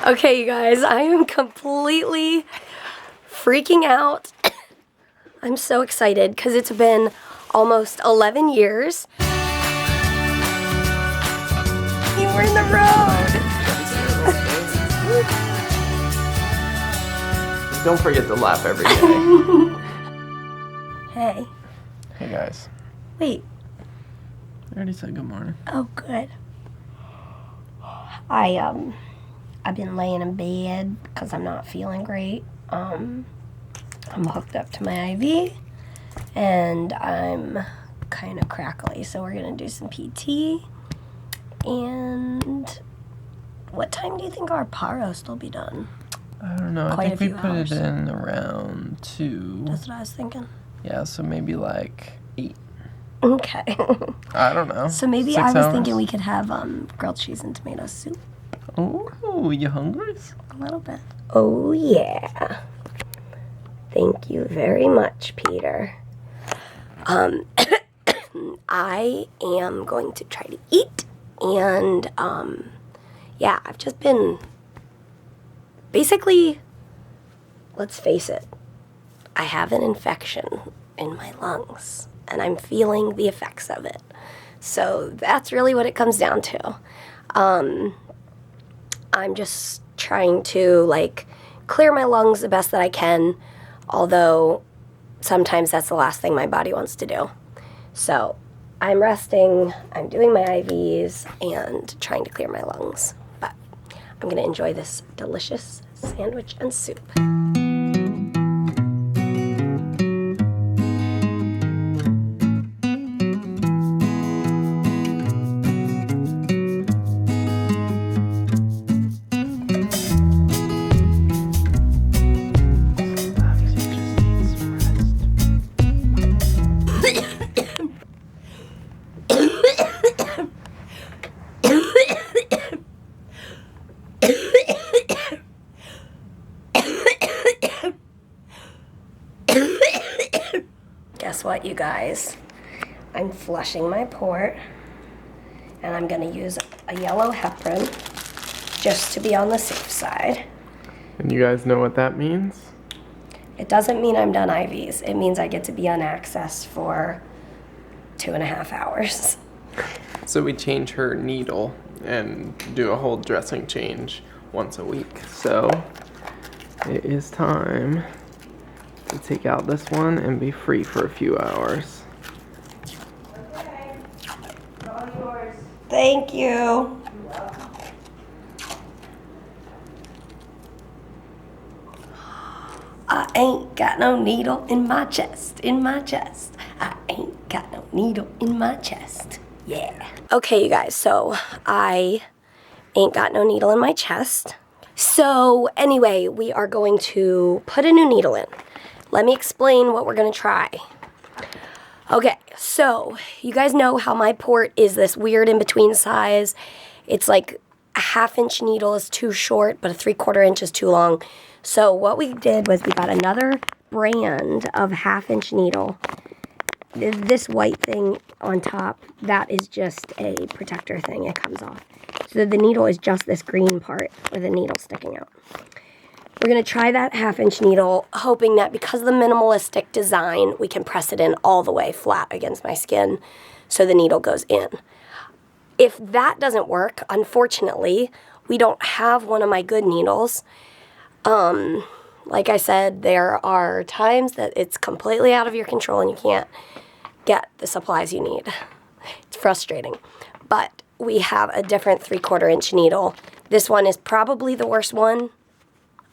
Okay, you guys, I am completely freaking out. I'm so excited because it's been almost 11 years. You were in the road. Don't forget to laugh every day. Hey. Hey guys. Wait. I already said good morning. Oh, good. I've been laying in bed because I'm not feeling great. I'm hooked up to my IV, and I'm kind of crackly, so we're gonna do some PT. And what time do you think our PORT will be done? I don't know. Quite I think we put hours. it in around 2. That's what I was thinking. Yeah, so maybe like 8. Okay. I don't know. So maybe 6 I was hours? thinking we could have grilled cheese and tomato soup. Oh, you hungry? A little bit. Oh, yeah. Thank you very much, Peter. I am going to try to eat, and, yeah, I've just been, basically, let's face it, I have an infection in my lungs, and I'm feeling the effects of it. So that's really what it comes down to. I'm just trying to, like, clear my lungs the best that I can, although sometimes that's the last thing my body wants to do. So I'm resting, I'm doing my IVs, and trying to clear my lungs. But I'm going to enjoy this delicious sandwich and soup. Guess what, you guys? I'm flushing my port, and I'm gonna use a yellow heparin just to be on the safe side. And you guys know what that means? It doesn't mean I'm done IVs. It means I get to be on access for 2.5 hours. So we change her needle and do a whole dressing change once a week. So it is time to take out this one and be free for a few hours. Okay, it's all yours. Thank you. I ain't got no needle in my chest, I ain't got no needle in my chest. Yeah. Okay, you guys, so I ain't got no needle in my chest. So anyway, we are going to put a new needle in. Let me explain what we're gonna try. Okay, so you guys know how my port is this weird in-between size. It's like a 1/2-inch needle is too short, but a 3/4 inch is too long. So what we did was we got another brand of 1/2-inch needle. This white thing on top, that is just a protector thing. It comes off. So the needle is just this green part with the needle sticking out. We're going to try that 1/2-inch needle, hoping that because of the minimalistic design, we can press it in all the way flat against my skin so the needle goes in. If that doesn't work, unfortunately, we don't have one of my good needles. Like I said, there are times that it's completely out of your control and you can't get the supplies you need. It's frustrating. But we have a different 3/4 inch needle. This one is probably the worst one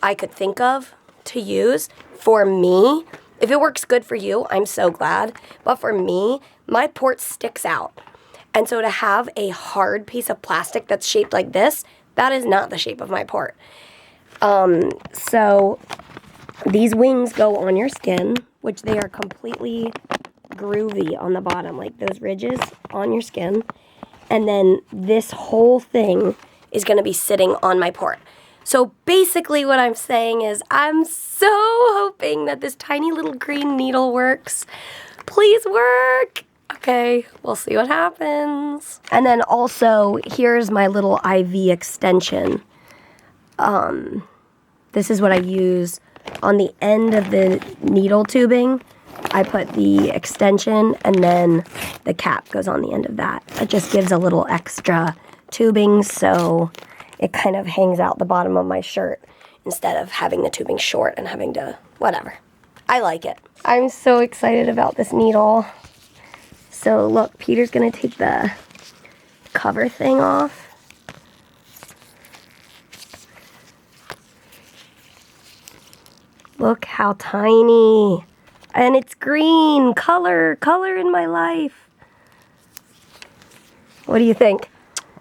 I could think of to use for me. If it works good for you, I'm so glad. But for me, my port sticks out. And so to have a hard piece of plastic that's shaped like this, that is not the shape of my port. So these wings go on your skin, which they are completely groovy on the bottom, like those ridges on your skin. And then this whole thing is going to be sitting on my port. So basically what I'm saying is I'm so hoping that this tiny little green needle works. Please work. Okay, we'll see what happens. And then also, here's my little IV extension. this is what I use on the end of the needle tubing. I put the extension and then the cap goes on the end of that. It just gives a little extra tubing so it kind of hangs out the bottom of my shirt instead of having the tubing short and having to, whatever. I like it. I'm so excited about this needle. So look, Peter's gonna take the cover thing off. Look how tiny. And it's green, color in my life. What do you think?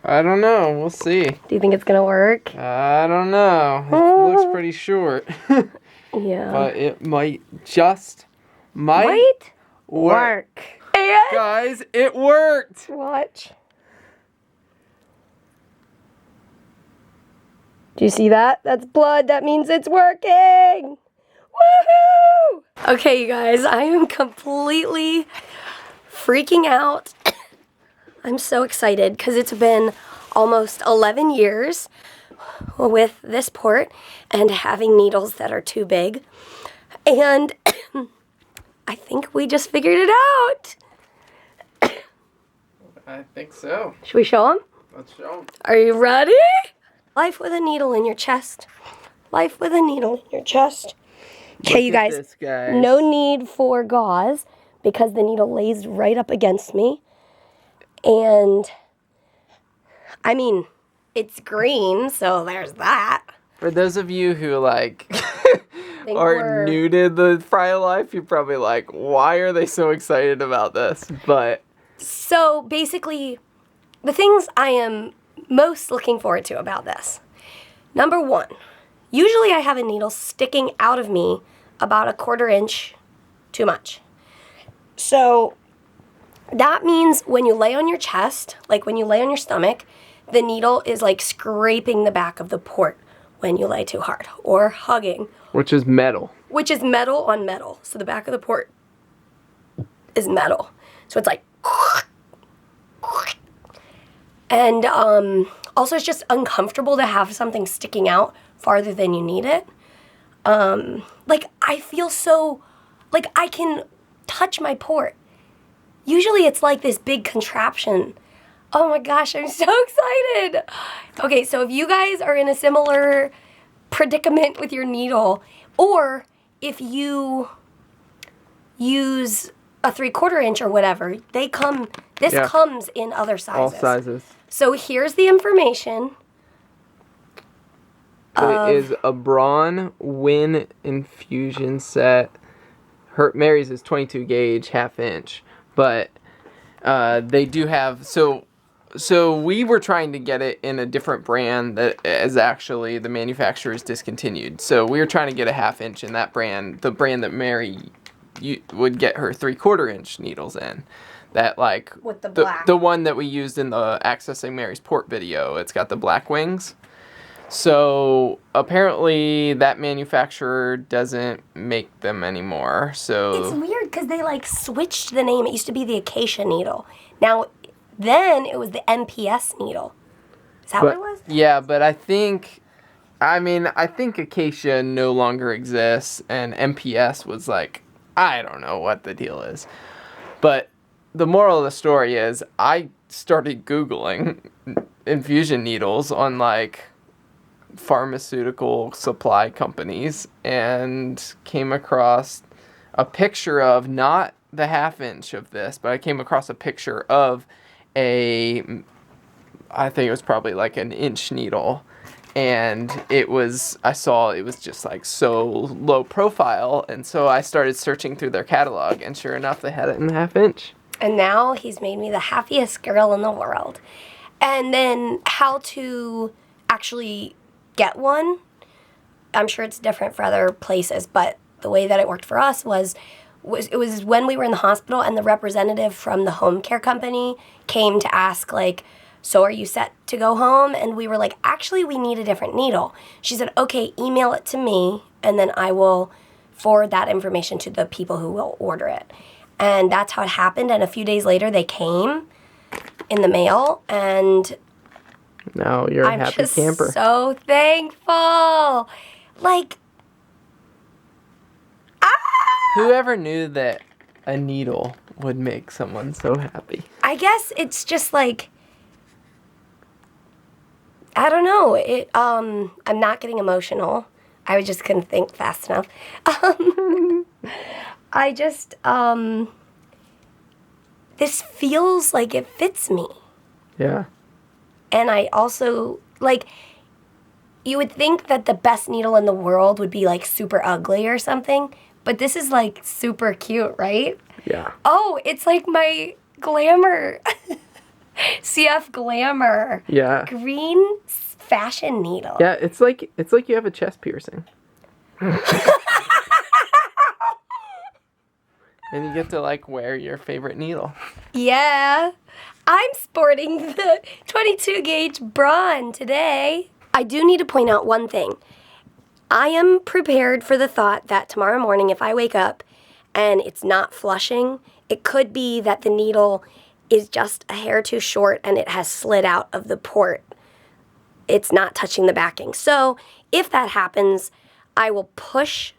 I don't know. We'll see. Do you think it's gonna work? I don't know. It looks pretty short. Yeah. But it might work. And Guys, it worked. watch. Do you see that? That's blood. That means it's working. Woohoo! Okay, you guys, I am completely freaking out. I'm so excited because it's been almost 11 years with this port and having needles that are too big. And I think we just figured it out. I think so. Should we show them? Let's show 'em. Are you ready? Life with a needle in your chest. Life with a needle in your chest. Okay, you guys, This, guys. no need for gauze because the needle lays right up against me. And, I mean, it's green, so there's that. For those of you who, like, Think are we're- new to the Fry Life, you're probably like, why are they so excited about this? But So, basically, the things I am most looking forward to about this. Number one, usually I have a needle sticking out of me about 1/4 inch too much. So that means when you lay on your chest, like when you lay on your stomach, the needle is like scraping the back of the port when you lay too hard or hugging, which is metal. which is metal on metal. So the back of the port is metal. So it's like, and also it's just uncomfortable to have something sticking out farther than you need it. Like I feel so, like I can touch my port. Usually it's like this big contraption. Oh my gosh, I'm so excited. Okay, so if you guys are in a similar predicament with your needle, or if you use a 3/4 inch or whatever, this comes in other sizes. All sizes. So here's the information. It is a Braun Win infusion set. Mary's is 22 gauge, 1/2 inch. But they do have, so we were trying to get it in a different brand that is actually the manufacturer is discontinued. So we were trying to get a 1/2 inch in that brand, the brand that Mary would get her 3/4 inch needles in. That like With the black. the one that we used in the Accessing Mary's Port video. It's got the black wings. So apparently that manufacturer doesn't make them anymore. So It's weird because they like switched the name. It used to be the Acacia needle. Now, then it was the MPS needle. Is that what it was? Yeah, but I think Acacia no longer exists, and MPS was like, I don't know what the deal is. But the moral of the story is I started Googling infusion needles on like pharmaceutical supply companies and came across a picture of not the 1/2 inch of this, but I came across a picture of I think it was probably like an inch needle, and I saw it was just like so low profile, and so I started searching through their catalog, and sure enough they had it in the 1/2 inch. And now he's made me the happiest girl in the world. And then how to actually get one, I'm sure it's different for other places, but the way that it worked for us was it was when we were in the hospital and the representative from the home care company came to ask, like, so are you set to go home? And we were like, actually, we need a different needle. She said, okay, email it to me, and then I will forward that information to the people who will order it. And that's how it happened. And a few days later, they came in the mail, and Now you're a I'm happy just camper. so thankful. Like, Whoever knew that a needle would make someone so happy? I guess it's just like, I don't know. I'm not getting emotional. I just couldn't think fast enough. I just, this feels like it fits me. Yeah. And I also, like, you would think that the best needle in the world would be, like, super ugly or something. But this is, like, super cute, right? Yeah. Oh, it's like my Glamour. CF Glamour. Yeah. Green fashion needle. Yeah, it's like you have a chest piercing. And you get to, like, wear your favorite needle. Yeah. I'm sporting the 22 gauge Braun today. I do need to point out one thing. I am prepared for the thought that tomorrow morning if I wake up and it's not flushing, it could be that the needle is just a hair too short and it has slid out of the port. It's not touching the backing. So if that happens, I will push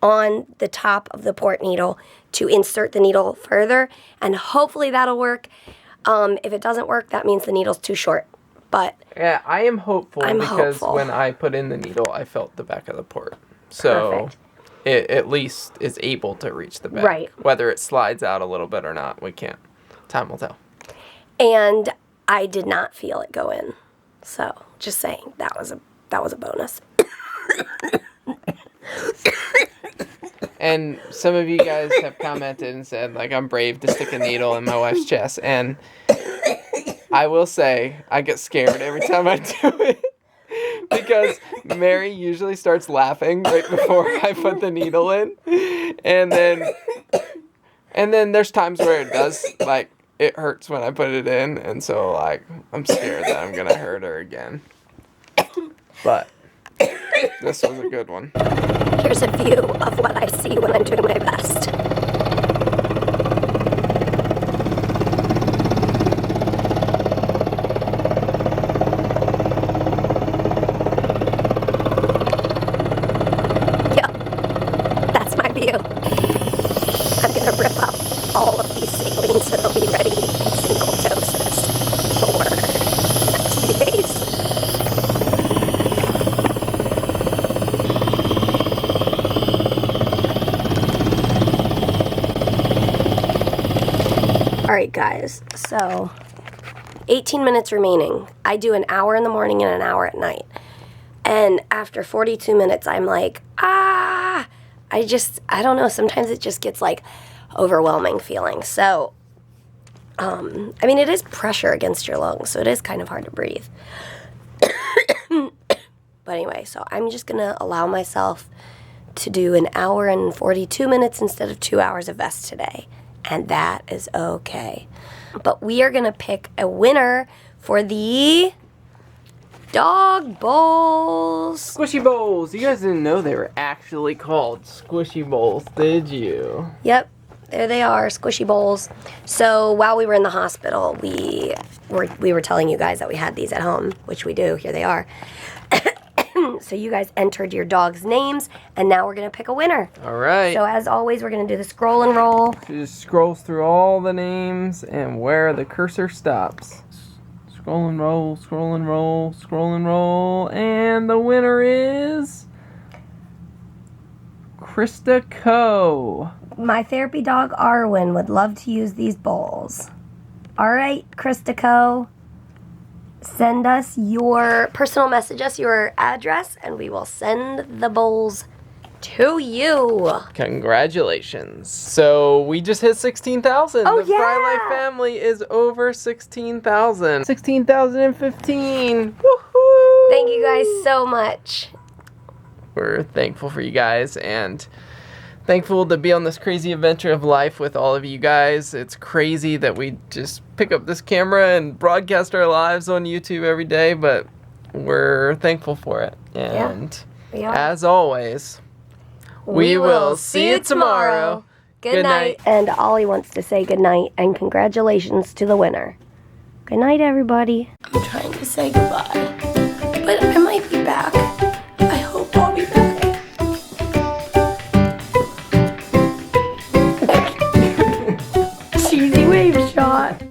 on the top of the port needle to insert the needle further, and hopefully that'll work. If it doesn't work, that means the needle's too short. But yeah, I am hopeful because hopeful. when I put in the needle, I felt the back of the port. So Perfect. it at least is able to reach the back. Right. Whether it slides out a little bit or not, we can't. Time will tell. And I did not feel it go in. So just saying, that was a bonus. And some of you guys have commented and said, like, I'm brave to stick a needle in my wife's chest. And I will say, I get scared every time I do it. Because Mary usually starts laughing right before I put the needle in. And then there's times where it does, like, it hurts when I put it in. And so, like, I'm scared that I'm going to hurt her again. But this was a good one. Here's a view of what I see when I'm doing my best. Yep, that's my view. I'm going to rip up all of these salines so they'll be ready in single doses for the next few days. Alright guys, so 18 minutes remaining. I do an hour in the morning and an hour at night. And after 42 minutes, I'm like, I don't know, sometimes it just gets like overwhelming feeling. So, I mean, it is pressure against your lungs, so it is kind of hard to breathe. But anyway, so I'm just going to allow myself to do an hour and 42 minutes instead of 2 hours of vest today. And that is okay. But we are going to pick a winner for the dog bowls. Squishy bowls. You guys didn't know they were actually called squishy bowls, did you? Yep, there they are, squishy bowls. So while we were in the hospital, we were telling you guys that we had these at home, which we do. Here they are. So you guys entered your dog's names, and now we're going to pick a winner. All right. So as always, we're going to do the scroll and roll. She just scrolls through all the names and where the cursor stops. Scroll and roll, scroll and roll, scroll and roll. And the winner is Krista Coe. My therapy dog, Arwen, would love to use these bowls. All right, Krista Coe. Send us personal message us your address, and we will send the bowls to you. Congratulations. So we just hit 16,000. Oh, the Fry Life family is over 16,000. 16,015. Woohoo! Thank you guys so much. We're thankful for you guys and thankful to be on this crazy adventure of life with all of you guys. It's crazy that we just pick up this camera and broadcast our lives on YouTube every day, but we're thankful for it. And as always, we will see you tomorrow. Good night. And Ollie wants to say good night and congratulations to the winner. Good night, everybody. I'm trying to say goodbye. But I'm